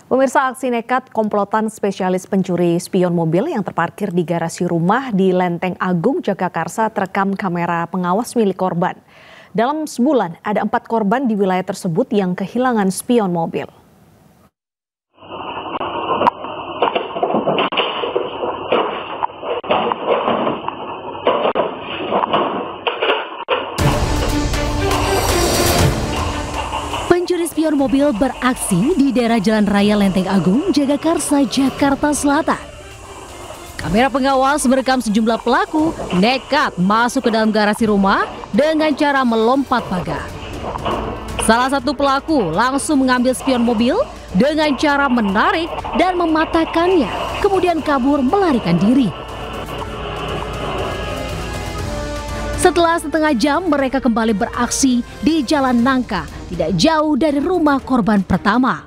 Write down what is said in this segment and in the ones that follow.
Pemirsa, aksi nekat komplotan spesialis pencuri spion mobil yang terparkir di garasi rumah di Lenteng Agung, Jagakarsa terekam kamera pengawas milik korban. Dalam sebulan, ada 4 korban di wilayah tersebut yang kehilangan spion mobil. Pencuri spion mobil beraksi di daerah Jalan Raya Lenteng Agung, Jagakarsa, Jakarta Selatan. Kamera pengawas merekam sejumlah pelaku nekat masuk ke dalam garasi rumah dengan cara melompat pagar. Salah satu pelaku langsung mengambil spion mobil dengan cara menarik dan mematahkannya, kemudian kabur melarikan diri. Setelah setengah jam, mereka kembali beraksi di Jalan Nangka, tidak jauh dari rumah korban pertama.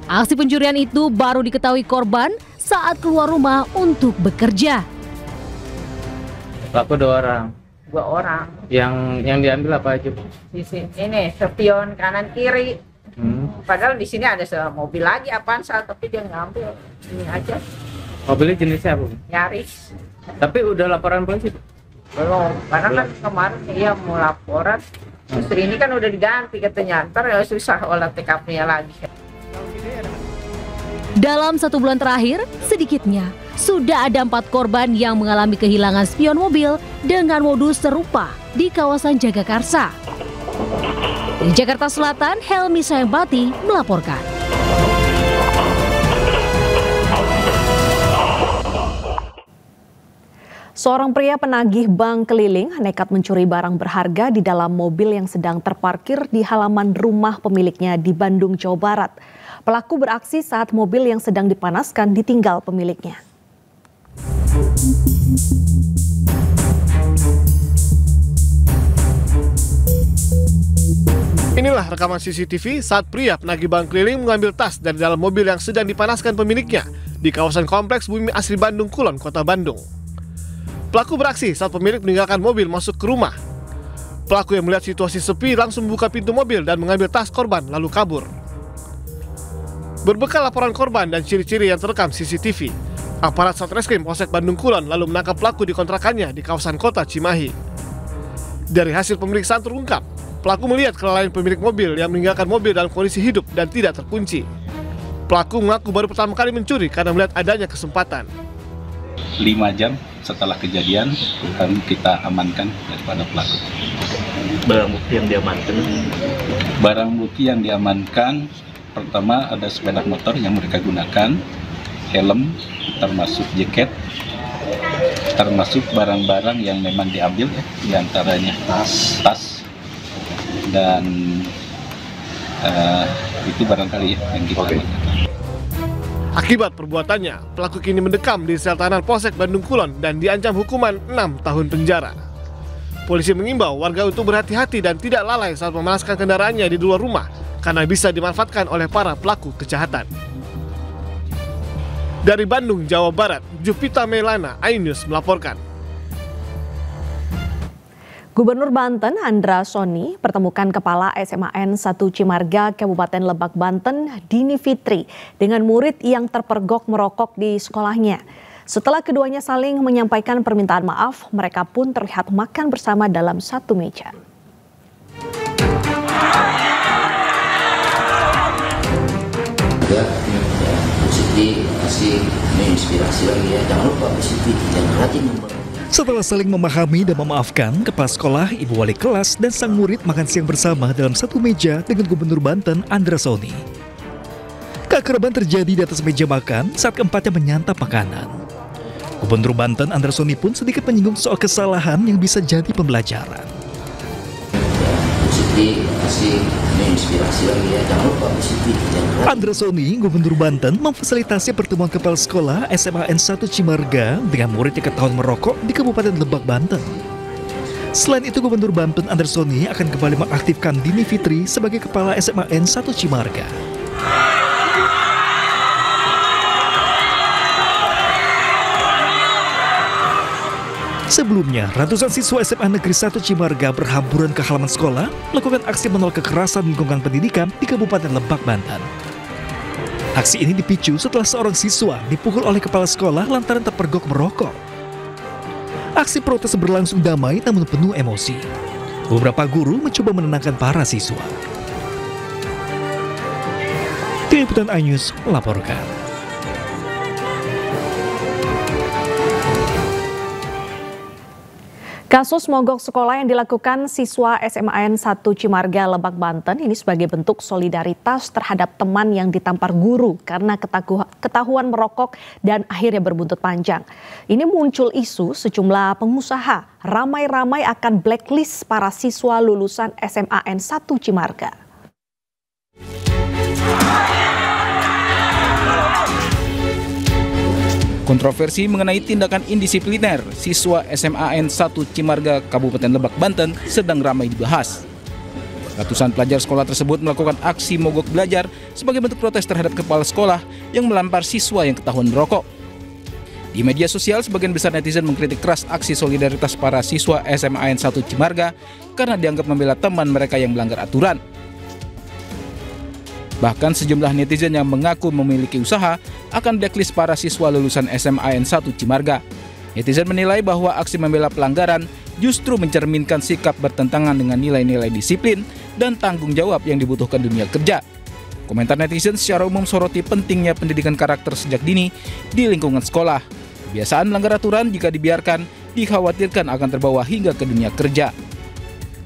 Aksi pencurian itu baru diketahui korban saat keluar rumah untuk bekerja. Pelaku 2 orang. 2 orang. Yang diambil apa aja, Bu? Di sini ini spion kanan kiri. Padahal di sini ada mobil lagi Avanza, tapi dia ngambil ini aja. Mobilnya jenisnya apa, Bu? Yaris. Tapi udah laporan polisi, Bu? Belum, karena kan kemarin dia mau laporan. Istri ini kan udah diganti katanya, ntar ya susah olah TKP-nya lagi. Dalam 1 bulan terakhir, sedikitnya sudah ada 4 korban yang mengalami kehilangan spion mobil dengan modus serupa di kawasan Jagakarsa. Di Jakarta Selatan, Helmi Sayambati melaporkan. Seorang pria penagih bank keliling nekat mencuri barang berharga di dalam mobil yang sedang terparkir di halaman rumah pemiliknya di Bandung, Jawa Barat. Pelaku beraksi saat mobil yang sedang dipanaskan ditinggal pemiliknya. Inilah rekaman CCTV saat pria penagih bank keliling mengambil tas dari dalam mobil yang sedang dipanaskan pemiliknya di kawasan Kompleks Bumi Asri Bandung Kulon, Kota Bandung. Pelaku beraksi saat pemilik meninggalkan mobil masuk ke rumah. Pelaku yang melihat situasi sepi langsung membuka pintu mobil dan mengambil tas korban lalu kabur. Berbekal laporan korban dan ciri-ciri yang terekam CCTV, aparat Satreskrim Polsek Bandung Kulon lalu menangkap pelaku di kontrakannya di kawasan Kota Cimahi. Dari hasil pemeriksaan terungkap, pelaku melihat kelalaian pemilik mobil yang meninggalkan mobil dalam kondisi hidup dan tidak terkunci. Pelaku mengaku baru pertama kali mencuri karena melihat adanya kesempatan. 5 jam setelah kejadian kita amankan daripada pelaku. Barang bukti yang diamankan? Barang bukti yang diamankan, pertama ada sepeda motor yang mereka gunakan, helm, termasuk jaket, termasuk barang-barang yang memang diambil ya, diantaranya tas, dan itu barangkali ya yang kita amankan. Akibat perbuatannya, pelaku kini mendekam di sel tahanan Polsek Bandung Kulon dan diancam hukuman 6 tahun penjara. Polisi mengimbau warga untuk berhati-hati dan tidak lalai saat memanaskan kendaraannya di luar rumah karena bisa dimanfaatkan oleh para pelaku kejahatan. Dari Bandung, Jawa Barat, Jupita Melana, iNews melaporkan. Gubernur Banten Andra Soni pertemukan Kepala SMAN 1 Cimarga, Kabupaten Lebak, Banten, Dini Fitri, dengan murid yang terpergok merokok di sekolahnya. Setelah keduanya saling menyampaikan permintaan maaf, mereka pun terlihat makan bersama dalam satu meja. Positif, kasih menginspirasi lagi ya. Jangan lupa positif, jangan rajin. Setelah saling memahami dan memaafkan, kepala sekolah, ibu wali kelas, dan sang murid makan siang bersama dalam satu meja dengan Gubernur Banten Andra Soni. Keakraban terjadi di atas meja makan saat keempatnya menyantap makanan. Gubernur Banten Andra Soni pun sedikit menyinggung soal kesalahan yang bisa jadi pembelajaran. Positif, kasih menginspirasi lagi ya. Jangan lupa positif, jangan rajin. Andra Soni, Gubernur Banten, memfasilitasi pertemuan kepala sekolah SMAN 1 Cimarga dengan murid yang ketahuan merokok di Kabupaten Lebak, Banten. Selain itu, Gubernur Banten Andra Soni akan kembali mengaktifkan Dini Fitri sebagai Kepala SMAN 1 Cimarga. Sebelumnya, ratusan siswa SMA Negeri 1 Cimarga berhamburan ke halaman sekolah melakukan aksi menolak kekerasan lingkungan pendidikan di Kabupaten Lebak, Banten. Aksi ini dipicu setelah seorang siswa dipukul oleh kepala sekolah lantaran terpergok merokok. Aksi protes berlangsung damai namun penuh emosi. Beberapa guru mencoba menenangkan para siswa. Tim Liputan iNews melaporkan. Kasus mogok sekolah yang dilakukan siswa SMAN 1 Cimarga, Lebak, Banten ini sebagai bentuk solidaritas terhadap teman yang ditampar guru karena ketahuan merokok dan akhirnya berbuntut panjang. Ini muncul isu sejumlah pengusaha ramai-ramai akan blacklist para siswa lulusan SMAN 1 Cimarga. Kontroversi mengenai tindakan indisipliner siswa SMAN 1 Cimarga, Kabupaten Lebak, Banten sedang ramai dibahas. Ratusan pelajar sekolah tersebut melakukan aksi mogok belajar sebagai bentuk protes terhadap kepala sekolah yang melampar siswa yang ketahuan merokok. Di media sosial, sebagian besar netizen mengkritik keras aksi solidaritas para siswa SMAN 1 Cimarga karena dianggap membela teman mereka yang melanggar aturan. Bahkan sejumlah netizen yang mengaku memiliki usaha akan blacklist para siswa lulusan SMAN 1 Cimarga. Netizen menilai bahwa aksi membela pelanggaran justru mencerminkan sikap bertentangan dengan nilai-nilai disiplin dan tanggung jawab yang dibutuhkan dunia kerja. Komentar netizen secara umum soroti pentingnya pendidikan karakter sejak dini di lingkungan sekolah. Kebiasaan melanggar aturan jika dibiarkan dikhawatirkan akan terbawa hingga ke dunia kerja.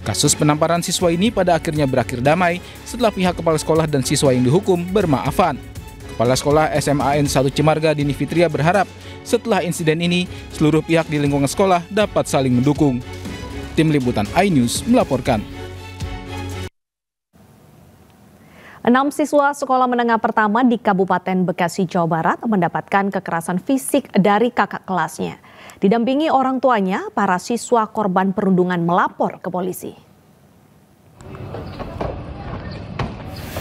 Kasus penamparan siswa ini pada akhirnya berakhir damai setelah pihak kepala sekolah dan siswa yang dihukum bermaafan. Kepala Sekolah SMAN 1 Cimarga, Dini Fitria, berharap setelah insiden ini seluruh pihak di lingkungan sekolah dapat saling mendukung. Tim Liputan iNews melaporkan. 6 siswa sekolah menengah pertama di Kabupaten Bekasi, Jawa Barat mendapatkan kekerasan fisik dari kakak kelasnya. Didampingi orang tuanya, para siswa korban perundungan melapor ke polisi.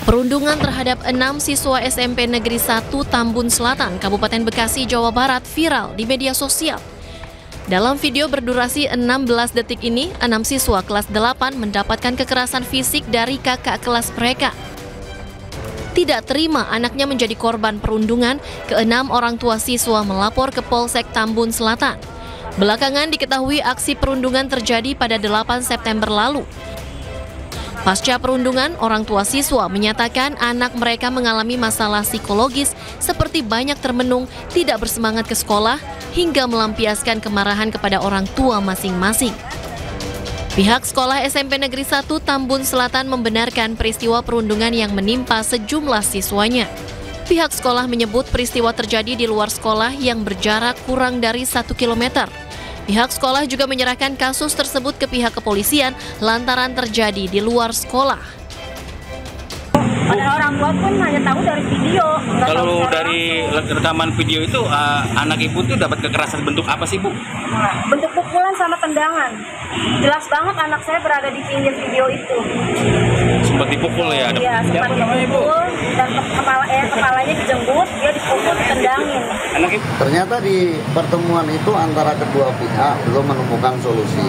Perundungan terhadap 6 siswa SMP Negeri 1 Tambun Selatan, Kabupaten Bekasi, Jawa Barat viral di media sosial. Dalam video berdurasi 16 detik ini, 6 siswa kelas 8 mendapatkan kekerasan fisik dari kakak kelas mereka. Tidak terima anaknya menjadi korban perundungan, ke-6 orang tua siswa melapor ke Polsek Tambun Selatan. Belakangan diketahui aksi perundungan terjadi pada 8 September lalu. Pasca perundungan, orang tua siswa menyatakan anak mereka mengalami masalah psikologis seperti banyak termenung, tidak bersemangat ke sekolah, hingga melampiaskan kemarahan kepada orang tua masing-masing. Pihak sekolah SMP Negeri 1 Tambun Selatan membenarkan peristiwa perundungan yang menimpa sejumlah siswanya. Pihak sekolah menyebut peristiwa terjadi di luar sekolah yang berjarak kurang dari 1 km. Pihak sekolah juga menyerahkan kasus tersebut ke pihak kepolisian lantaran terjadi di luar sekolah. Pada orang tua pun hanya tahu dari video. Kalau dari rekaman video itu, anak ibu tuh dapat kekerasan bentuk apa sih, Bu? Bentuk pukulan sama tendangan. Jelas banget anak saya berada di pinggir video itu. Sempat dipukul ya? Iya, sempat dipukul dan kepalanya dijenggut, dia dipukul, ditendangin. Ternyata di pertemuan itu antara kedua pihak belum menemukan solusi.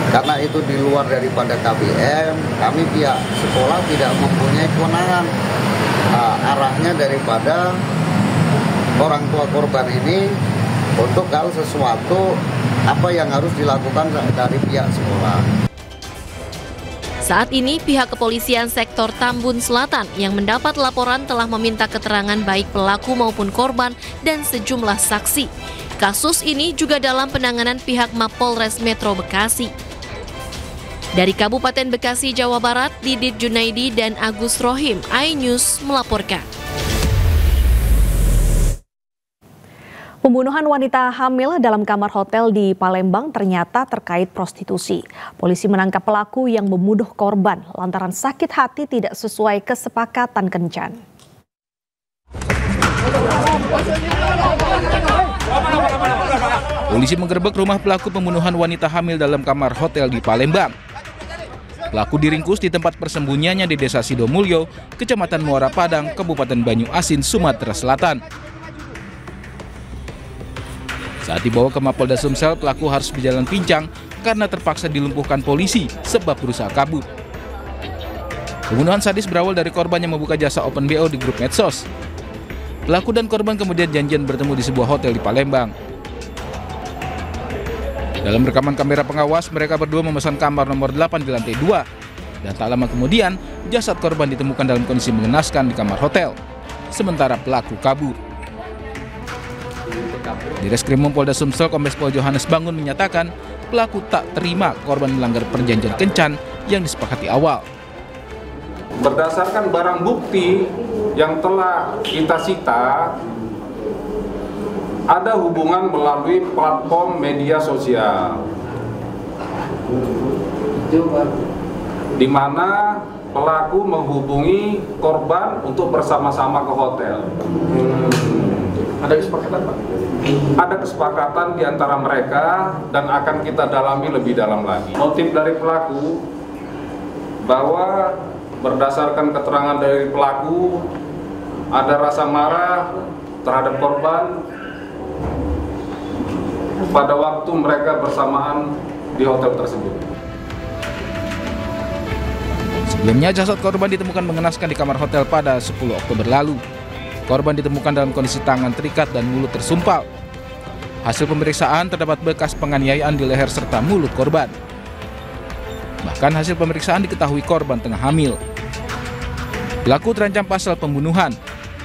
Karena itu di luar daripada KBM, kami pihak sekolah tidak mempunyai kewenangan. Arahnya daripada orang tua korban ini untuk kalau sesuatu apa yang harus dilakukan dari pihak sekolah. Saat ini pihak kepolisian sektor Tambun Selatan yang mendapat laporan telah meminta keterangan baik pelaku maupun korban dan sejumlah saksi. Kasus ini juga dalam penanganan pihak Mapolres Metro Bekasi. Dari Kabupaten Bekasi, Jawa Barat, Didit Junaidi dan Agus Rohim, iNews melaporkan. Pembunuhan wanita hamil dalam kamar hotel di Palembang ternyata terkait prostitusi. Polisi menangkap pelaku yang membunuh korban lantaran sakit hati tidak sesuai kesepakatan kencan. Polisi menggerebek rumah pelaku pembunuhan wanita hamil dalam kamar hotel di Palembang. Pelaku diringkus di tempat persembunyiannya di Desa Sidomulyo, Kecamatan Muara Padang, Kabupaten Banyu Asin, Sumatera Selatan. Saat dibawa ke Mapolda Sumsel, pelaku harus berjalan pincang karena terpaksa dilumpuhkan polisi sebab berusaha kabur. Pembunuhan sadis berawal dari korban yang membuka jasa open BO di grup medsos. Pelaku dan korban kemudian janjian bertemu di sebuah hotel di Palembang. Dalam rekaman kamera pengawas, mereka berdua memesan kamar nomor 8 di lantai 2. Dan tak lama kemudian, jasad korban ditemukan dalam kondisi mengenaskan di kamar hotel. Sementara pelaku kabur. Di Reskrimum Polda Sumsel, Kombes Pol Johannes Bangun menyatakan pelaku tak terima korban melanggar perjanjian kencan yang disepakati awal. Berdasarkan barang bukti yang telah kita sita, ada hubungan melalui platform media sosial, di mana pelaku menghubungi korban untuk bersama-sama ke hotel. Ada kesepakatan, Pak? Ada kesepakatan di antara mereka dan akan kita dalami lebih dalam lagi. Motif dari pelaku bahwa berdasarkan keterangan dari pelaku ada rasa marah terhadap korban pada waktu mereka bersamaan di hotel tersebut. Sebelumnya, jasad korban ditemukan mengenaskan di kamar hotel pada 10 Oktober lalu. Korban ditemukan dalam kondisi tangan terikat dan mulut tersumpal. Hasil pemeriksaan terdapat bekas penganiayaan di leher serta mulut korban. Bahkan hasil pemeriksaan diketahui korban tengah hamil. Pelaku terancam pasal pembunuhan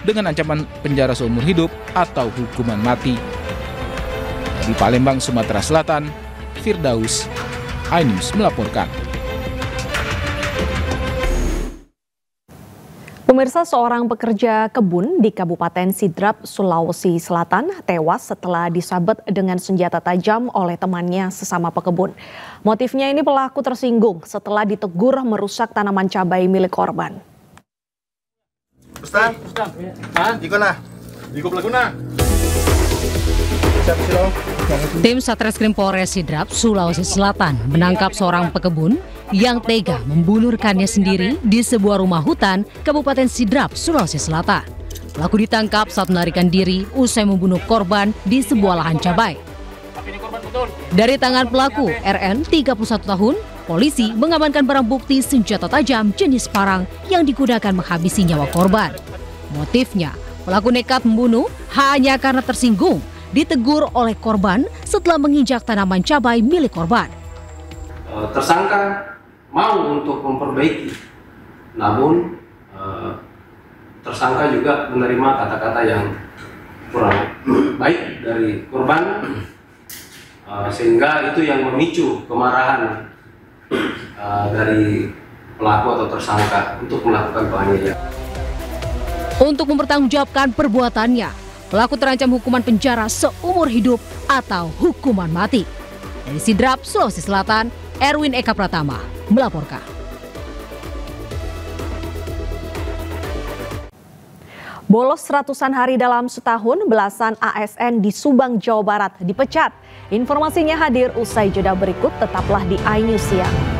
dengan ancaman penjara seumur hidup atau hukuman mati. Di Palembang, Sumatera Selatan, Firdaus, iNews melaporkan. Pemirsa, seorang pekerja kebun di Kabupaten Sidrap, Sulawesi Selatan tewas setelah disabet dengan senjata tajam oleh temannya sesama pekebun. Motifnya ini pelaku tersinggung setelah ditegur merusak tanaman cabai milik korban. Ustaz, Ikona, Laguna. Tim Satreskrim Polres Sidrap, Sulawesi Selatan menangkap seorang pekebun yang tega membunuh rekannya sendiri di sebuah rumah hutan Kabupaten Sidrap, Sulawesi Selatan. Pelaku ditangkap saat melarikan diri usai membunuh korban di sebuah lahan cabai. Dari tangan pelaku, RN 31 tahun, polisi mengamankan barang bukti senjata tajam jenis parang yang digunakan menghabisi nyawa korban. Motifnya, pelaku nekat membunuh hanya karena tersinggung ditegur oleh korban setelah menginjak tanaman cabai milik korban. Tersangka mau untuk memperbaiki, namun tersangka juga menerima kata-kata yang kurang baik dari korban, sehingga itu yang memicu kemarahan dari pelaku atau tersangka untuk melakukan penganiayaan. Untuk mempertanggungjawabkan perbuatannya, pelaku terancam hukuman penjara seumur hidup atau hukuman mati. Dari Sidrap, Sulawesi Selatan, Erwin Eka Pratama melaporkan. Bolos ratusan hari dalam setahun, belasan ASN di Subang, Jawa Barat dipecat. Informasinya hadir usai jeda berikut, tetaplah di iNews Siang.